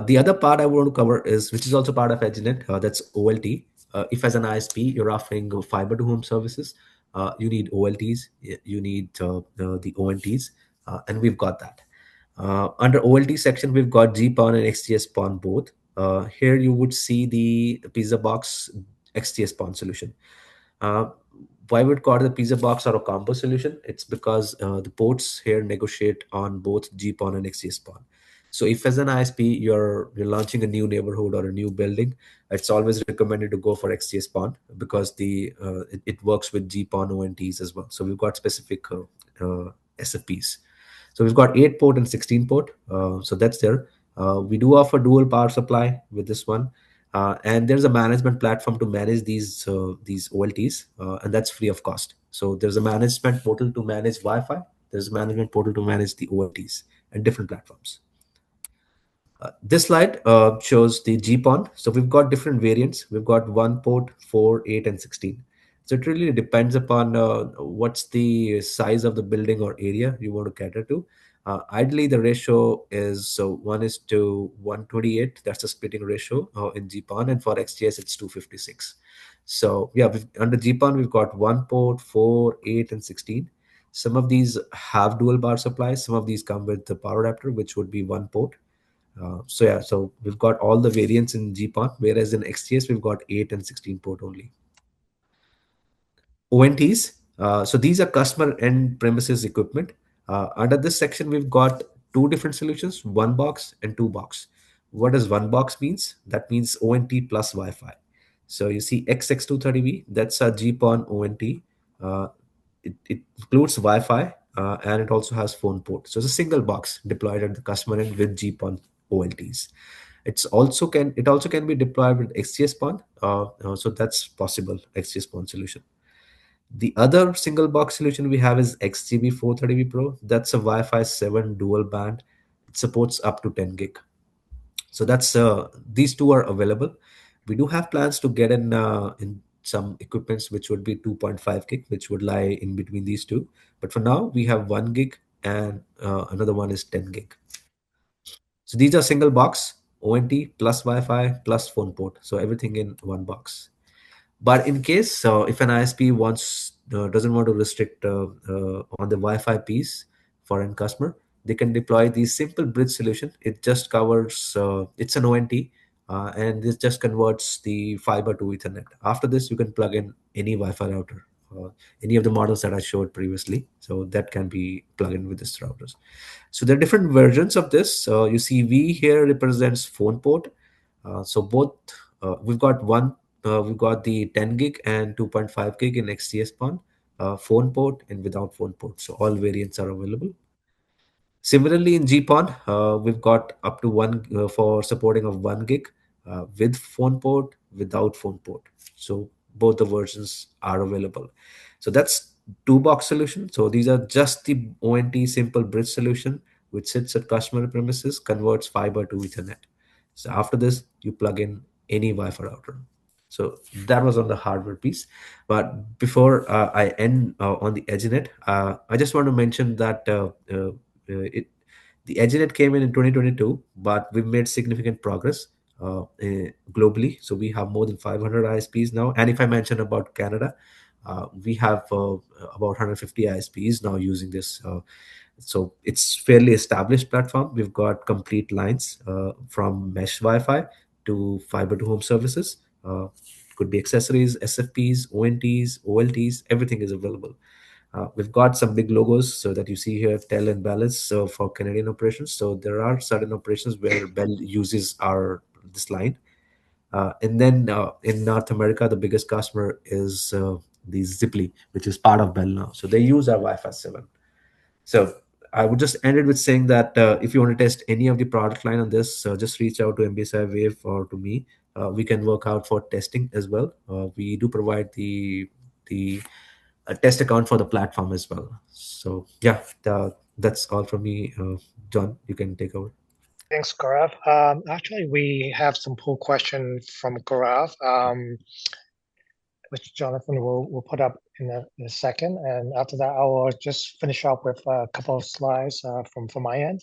The other part I want to cover is, which is also part of EdgeNet, that's OLT. If as an ISP, you're offering fiber to home services, you need OLTs, you need the ONTs, and we've got that. Under OLT section, we've got GPON and XGS-PON both. Here you would see the Pizza Box XGS-PON solution. Why would call it the Pizza Box or a combo solution? It's because the ports here negotiate on both GPON and XGS-PON. So if as an ISP you're launching a new neighborhood or a new building, it's always recommended to go for XGS-PON because it works with GPON ONTs as well. So we've got specific SFPs. So we've got 8 port and 16 port. So that's there. We do offer dual power supply with this one. And there's a management platform to manage these OLTs, and that's free of cost. So there's a management portal to manage Wi-Fi. There's a management portal to manage the OLTs and different platforms. This slide shows the GPON. So we've got different variants. We've got 1 port, 4, 8, and 16. So it really depends upon what's the size of the building or area you want to cater to. Ideally, the ratio is 1:128. That's the splitting ratio in GPON, and for XGS, it's 256. So yeah, under GPON, we've got 1 port, 4, 8, and 16. Some of these have dual power supplies. Some of these come with the power adapter, which would be 1 port. So we've got all the variants in GPON, whereas in XGS, we've got 8 and 16 port only. ONTs. So these are customer end premises equipment. Under this section, we've got 2 different solutions, 1 box and 2 box. What does 1 box means? That means ONT plus Wi-Fi. So you see XX230V, that's a GPON ONT. It includes Wi-Fi and it also has phone port. So it's a single box deployed at the customer end with GPON OLTs. It also can be deployed with XGS-PON. So that's possible, XGS-PON solution. The other single box solution we have is XGB430V Pro. That's a Wi-Fi 7 dual band. It supports up to 10 gig. So that's these two are available. We do have plans to get in some equipments which would be 2.5 gig, which would lie in between these two. But for now, we have 1 gig and another one is 10 gig. So these are single box ONT plus Wi-Fi plus phone port. So everything in one box. But in case if an ISP doesn't want to restrict on the Wi-Fi piece for end customer, they can deploy the simple bridge solution. It just covers it's an ONT, and this just converts the fiber to Ethernet. After this, you can plug in any Wi-Fi router, any of the models that I showed previously. So that can be plugged in with this routers. So there are different versions of this. You see, V here represents phone port. So both we've got one. We've got the 10 gig and 2.5 gig in XGS-PON, phone port and without phone port. So all variants are available. Similarly, in GPON, we've got up to one for supporting of 1 gig with phone port, without phone port. So both the versions are available. So that's two box solution. So these are just the ONT simple bridge solution, which sits at customer premises, converts fiber to Ethernet. So after this, you plug in any Wi-Fi router. So that was on the hardware piece. But before I end on the EdgeNet, I just want to mention that the EdgeNet came in 2022, but we've made significant progress globally. So we have more than 500 ISPs now. And if I mention about Canada, we have about 150 ISPs now using this. So it's fairly established platform. We've got complete lines from mesh Wi-Fi to fiber to home services. Could be accessories, SFPs, ONTs, OLTs, everything is available. We've got some big logos so that you see here, Tel and Balance, so for Canadian operations. So there are certain operations where Bell uses this line. And then in North America, the biggest customer is the Ziply, which is part of Bell now. So they use our Wi-Fi 7. So I would just end it with saying that if you want to test any of the product line on this, just reach out to MBSI WAV or to me. We can work out for testing as well. We do provide the test account for the platform as well. So yeah, that's all from me. John, you can take over. Thanks, Gaurav. Actually, we have some poll question from Gaurav, which Jonathan will put up in a second. And after that, I will just finish up with a couple of slides from my end.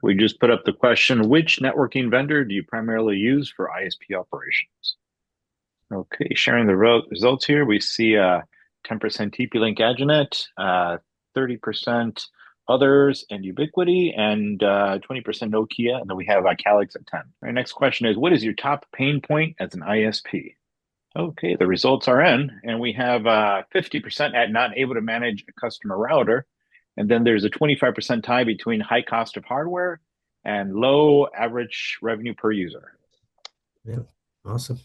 We just put up the question, which networking vendor do you primarily use for ISP operations? Okay, sharing the results here, we see 10% TP-Link Agilent, 30% others and Ubiquity, and 20% Nokia, and then we have Calix at 10. Our next question is, what is your top pain point as an ISP? Okay, the results are in, and we have 50% at not able to manage a customer router, and then there's a 25% tie between high cost of hardware and low average revenue per user. Yeah, awesome.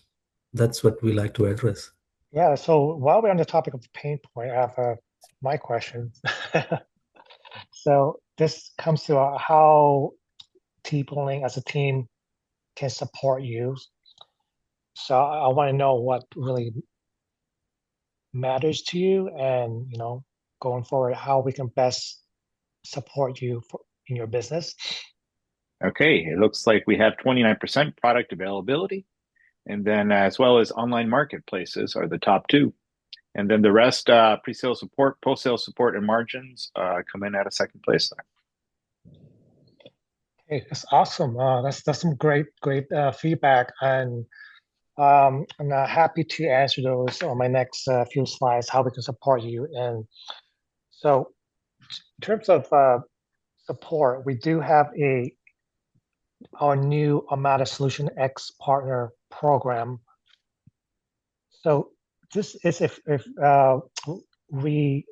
That's what we like to address. Yeah, so while we're on the topic of pain point, I have my question. So this comes to how TP-Link as a team can support you. So I want to know what really matters to you, and going forward, how we can best support you in your business. Okay, it looks like we have 29% product availability, and then as well as online marketplaces are the top two. And then the rest, pre-sale support, post-sale support, and margins come in at a second place there. Okay, that's awesome. That's some great feedback, and I'm happy to answer those on my next few slides, how we can support you. And so in terms of support, we do have our new Amada Solution X partner program. So this is if we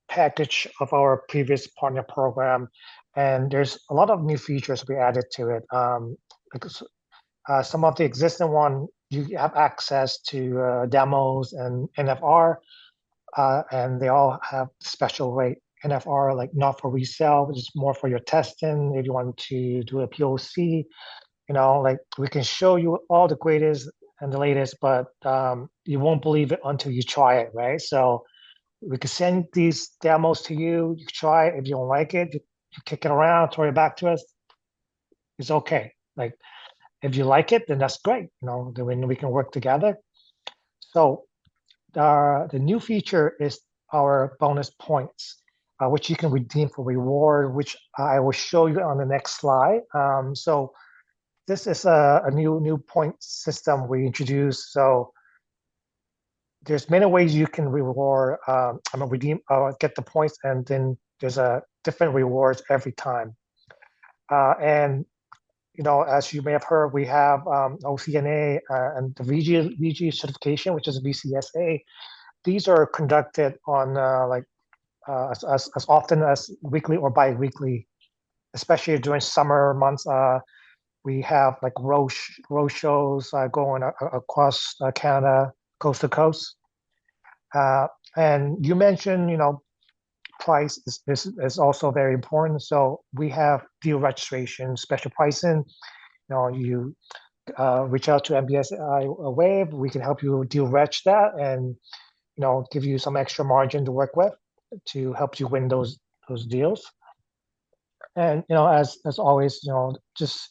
package of our previous partner program, and there's a lot of new features we added to it. Because some of the existing one, you have access to demos and NFR, and they all have special rate. NFR, like not for resale, which is more for your testing. If you want to do a POC, like we can show you all the greatest and the latest, but you won't believe it until you try it, right? So we can send these demos to you. You try it. If you don't like it, you kick it around, throw it back to us. It's okay. Like if you like it, then that's great. Then we can work together. So the new feature is our bonus points, which you can redeem for reward, which I will show you on the next slide. So this is a new point system we introduced. So there's many ways you can reward, redeem, get the points, and then there's a different rewards every time. And as you may have heard, we have OCNA and the VG certification, which is VCSA. These are conducted on as often as weekly or bi-weekly, especially during summer months. We have like road shows going across Canada, coast to coast. And you mentioned, price is also very important. So we have deal registration, special pricing. You reach out to MBSI WAV. We can help you deal reg that and give you some extra margin to work with to help you win those deals. And as always, just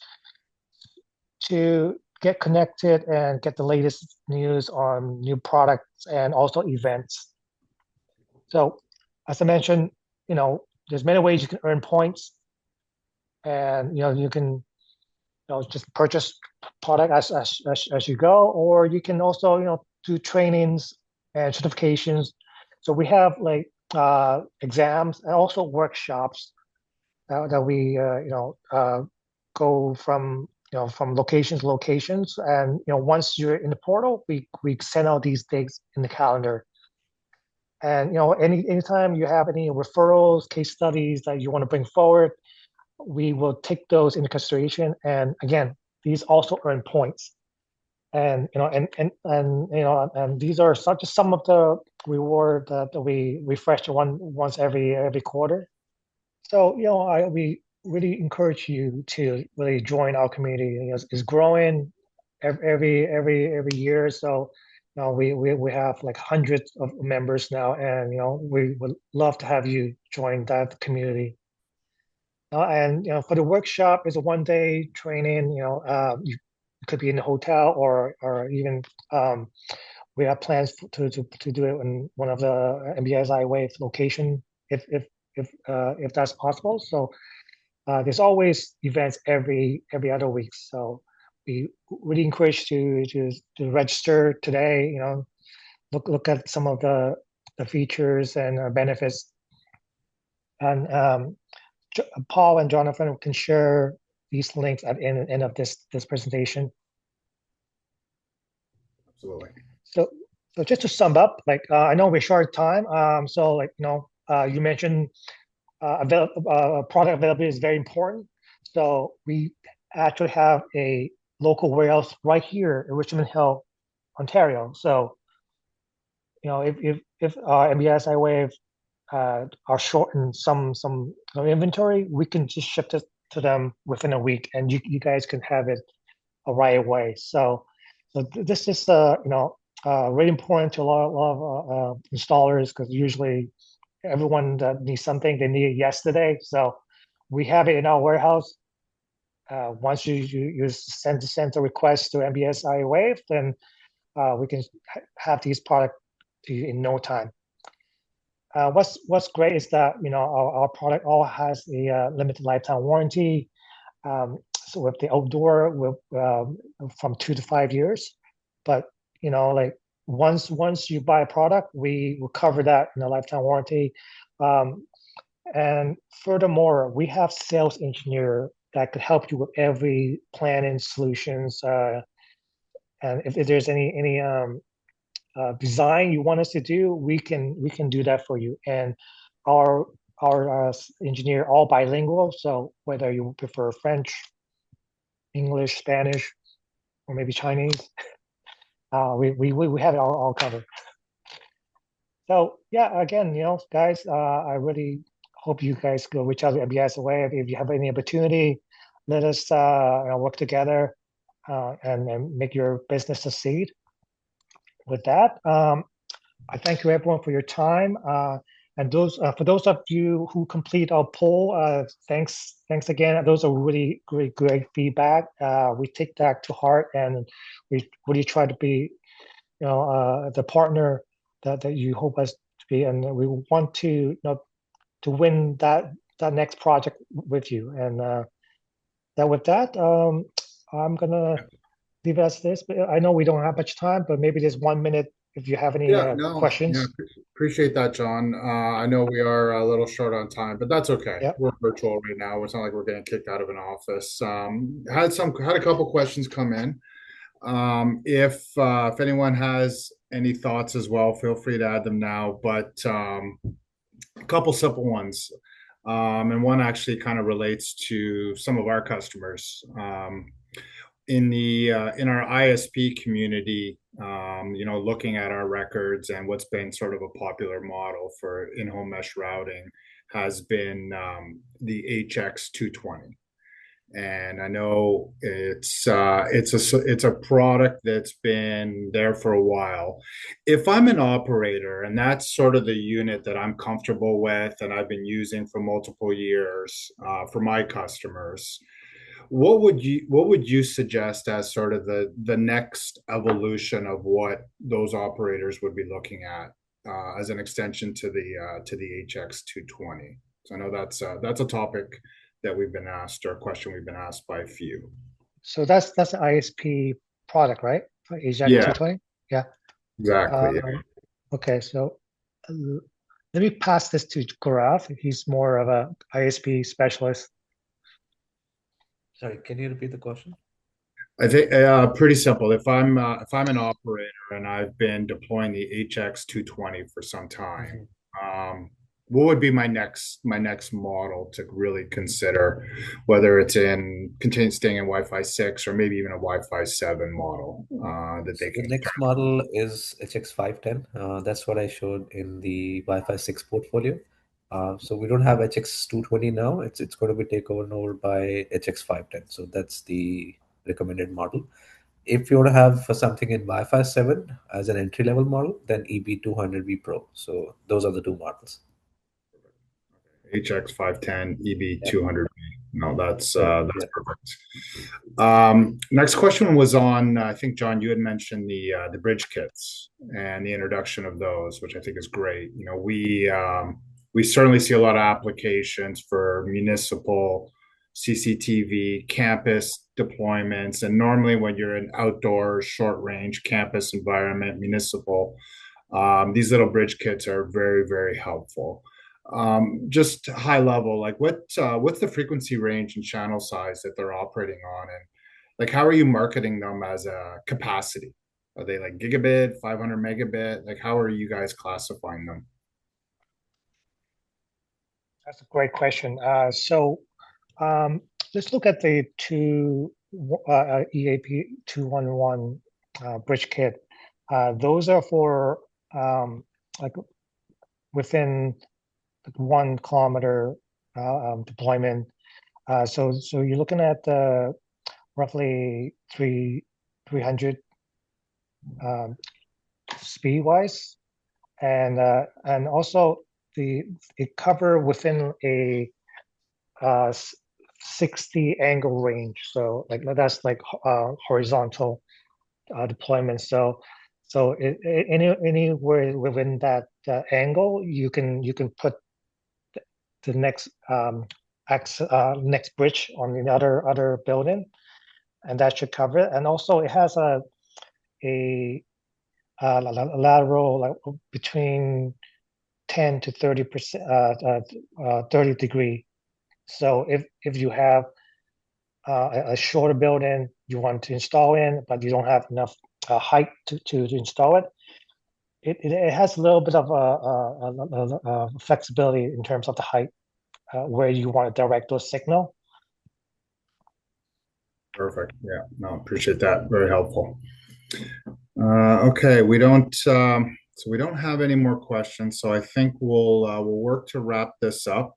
to get connected and get the latest news on new products and also events. So as I mentioned, there's many ways you can earn points, and you can just purchase product as you go, or you can also do trainings and certifications. So we have like exams and also workshops that we go from locations to locations, and once you're in the portal, we send out these dates in the calendar. And anytime you have any referrals, case studies that you want to bring forward, we will take those into consideration. And again, these also earn points. And and these are just some of the reward that we refresh once every quarter. So we really encourage you to really join our community. It's growing every year. So we have like hundreds of members now, and we would love to have you join that community. And for the workshop, it's a 1-day training. You could be in a hotel or even we have plans to do it in one of the MBSI WAVE location if that's possible. So there's always events every other week. So we really encourage you to register today. Look at some of the features and benefits, and Paul and Jonathan can share these links at the end of this presentation. Absolutely. So just to sum up, I know we're short of time. So you mentioned product availability is very important. So we actually have a local warehouse right here in Richmond Hill, Ontario. So if MBSI WAVE are short in some inventory, we can just ship it to them within a week, and you guys can have it right away. So this is really important to a lot of installers, because usually everyone that needs something, they need it yesterday. So we have it in our warehouse. Once you send a request to MBSI WAVE, then we can have these products to you in no time. What's great is that our product all has a limited lifetime warranty. So with the outdoor, from 2 to 5 years. But once you buy a product, we will cover that in a lifetime warranty. And furthermore, we have sales engineer that could help you with every planning solutions. And if there's any design you want us to do, we can do that for you. And our engineer all bilingual, so whether you prefer French, English, Spanish, or maybe Chinese, we have it all covered. So yeah, again, guys, I really hope you guys go reach out to MBSI WAVE. If you have any opportunity, let us work together and make your business succeed. With that, I thank you everyone for your time. And for those of you who complete our poll, thanks again. Those are really great feedback. We take that to heart, and we really try to be, the partner that you hope us to be, and we want to to win that next project with you. And with that, I'm gonna leave it as this. But I know we don't have much time, but maybe there's 1 minute if you have any Yeah, no, yeah, questions. appreciate that, John. I know we are a little short on time, but that's okay. Yep. We're virtual right now. It's not like we're getting kicked out of an office. Had a couple questions come in. If anyone has any thoughts as well, feel free to add them now. But a couple simple ones, and one actually kind of relates to some of our customers. In our ISP community, looking at our records and what's been sort of a popular model for in-home mesh routing has been the HX220. And I know it's a product that's been there for a while. If I'm an operator and that's sort of the unit that I'm comfortable with and I've been using for multiple years for my customers, what would you suggest as sort of the next evolution of what those operators would be looking at as an extension to the HX220? So I know that's a topic that we've been asked, or a question we've been asked by a few. So that's the ISP product, right? For HX Yeah, 220? Yeah. exactly. Yeah. Okay, so uh, let me pass this to Gaurav. He's more of a ISP specialist. Sorry, can you repeat the question? I think pretty simple. If I'm an operator and I've been deploying the HX220 for some time, Mhm. um, what would be my next model to really consider, whether it's in continue staying in Wi-Fi 6 or maybe even a Wi-Fi 7 model that So they the can. next model is HX510. That's what I showed in the Wi-Fi 6 portfolio. So we don't have HX220 now. It's going to be taken over by HX510. So that's the recommended model. If you want to have for something in Wi-Fi 7 as an entry level model, then EB200V Pro. So those are the two models. HX510 Yeah, EB200. No, that's correct. that's Yeah. perfect. Next question was on, I think, John, you had mentioned the bridge kits and the introduction of those, which I think is great. We certainly see a lot of applications for municipal CCTV campus deployments, and normally when you're in outdoor, short range campus environment, municipal, these little bridge kits are very, very helpful. Just high level, like what's the frequency range and channel size that they're operating on, and like how are you marketing them as a capacity? Are they like gigabit, 500 megabit? Like how are you guys classifying them? That's a great question. Let's look at the EAP 211 bridge kit. Those are for like within 1 kilometer deployment. So you're looking at roughly 300 um, speed wise, and also it cover within a 60 angle range. So like that's like horizontal deployment. Anywhere within that angle, you can put the next bridge on the other building, and that should cover it. And also, it has a, lateral like between 10 to 30%, 30 degree. So if you have a shorter building you want to install in, but you don't have enough height to install it, it has a little bit of flexibility in terms of the height where you want to direct those signal. Perfect. Yeah, no, appreciate that. Very helpful. Okay, we don't have any more questions, so I think we'll work to wrap this up.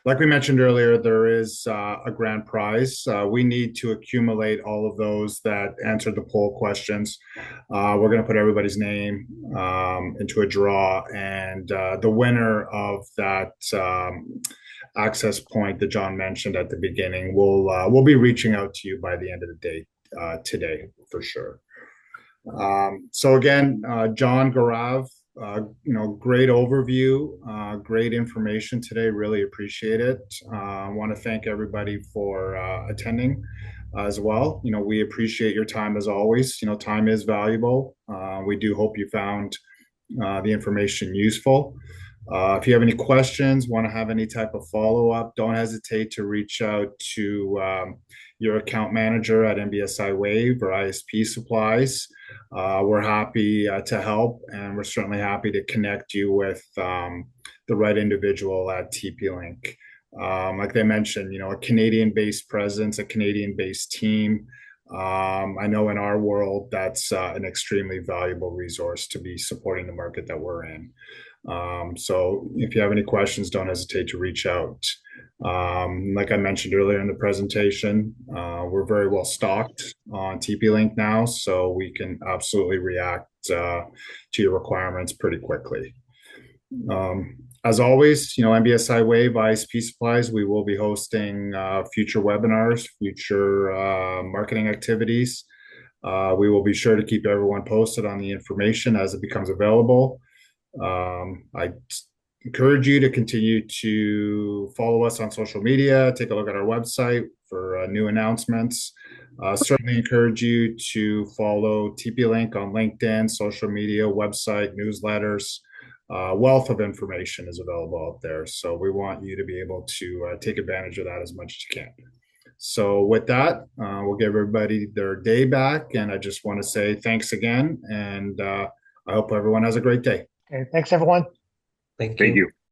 Like we mentioned earlier, there is a grand prize. We need to accumulate all of those that answered the poll questions. We're going to put everybody's name into a draw, and the winner of that access point that John mentioned at the beginning, we'll be reaching out to you by the end of the day today for sure. So again, John, Gaurav, great overview, great information today. Really appreciate it. I want to thank everybody for attending. as well. We appreciate your time as always. Time is valuable. We do hope you found the information useful. If you have any questions, want to have any type of follow up, don't hesitate to reach out to your account manager at MBSI WAV or ISP Supplies. We're happy to help, and we're certainly happy to connect you with the right individual at TP-Link. Like they mentioned, a Canadian-based presence, a Canadian-based team. I know in our world that's an extremely valuable resource to be supporting the market that we're in. So if you have any questions, don't hesitate to reach out. Like I mentioned earlier in the presentation, we're very well stocked on TP-Link now, so we can absolutely react to your requirements pretty quickly. As always, MBSI WAVE, ISP Supplies, we will be hosting future webinars, future marketing activities. We will be sure to keep everyone posted on the information as it becomes available. I encourage you to continue to follow us on social media, take a look at our website for new announcements. Certainly encourage you to follow TP-Link on LinkedIn, social media, website, newsletters. Wealth of information is available out there. So we want you to be able to take advantage of that as much as you can. So with that, we'll give everybody their day back. And I just want to say thanks again. And I hope everyone has a great day. Okay, thanks, everyone. Thank Thank you. you.